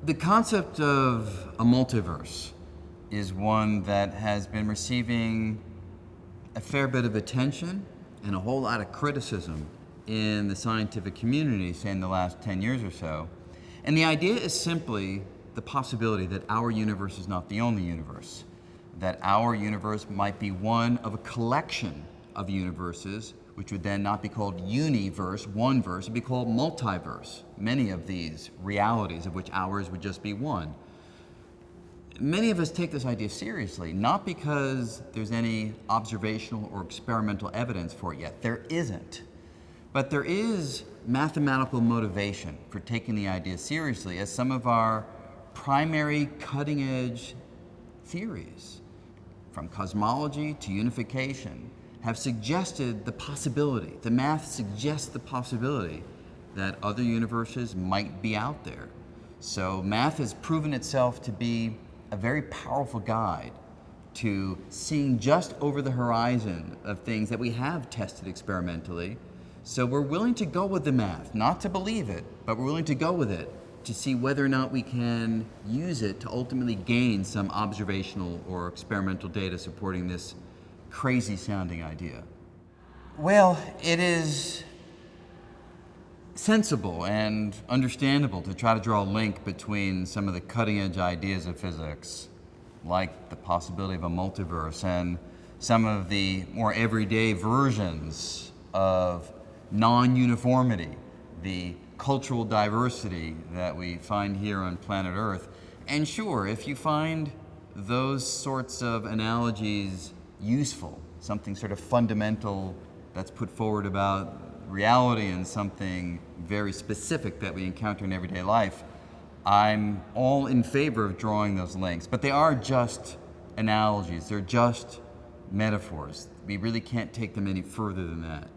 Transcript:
The concept of a multiverse is one that has been receiving a fair bit of attention and a whole lot of criticism in the scientific community, say in the last 10 years or so. And the idea is simply the possibility that our universe is not the only universe, that our universe might be one of a collection of universes, which would then not be called universe, one verse, it'd be called multiverse, many of these realities of which ours would just be one. Many of us take this idea seriously, not because there's any observational or experimental evidence for it yet. There isn't. But there is mathematical motivation for taking the idea seriously, as some of our primary cutting-edge theories, from cosmology to unification, have suggested the possibility, the math suggests the possibility that other universes might be out there. So math has proven itself to be a very powerful guide to seeing just over the horizon of things that we have tested experimentally. So we're willing to go with the math, not to believe it, but we're willing to go with it to see whether or not we can use it to ultimately gain some observational or experimental data supporting this crazy sounding idea. Well, it is sensible and understandable to try to draw a link between some of the cutting edge ideas of physics, like the possibility of a multiverse, and some of the more everyday versions of non-uniformity, the cultural diversity that we find here on planet Earth. And sure, if you find those sorts of analogies useful, something sort of fundamental that's put forward about reality and something very specific that we encounter in everyday life, I'm all in favor of drawing those links. But they are just analogies, they're just metaphors. We really can't take them any further than that.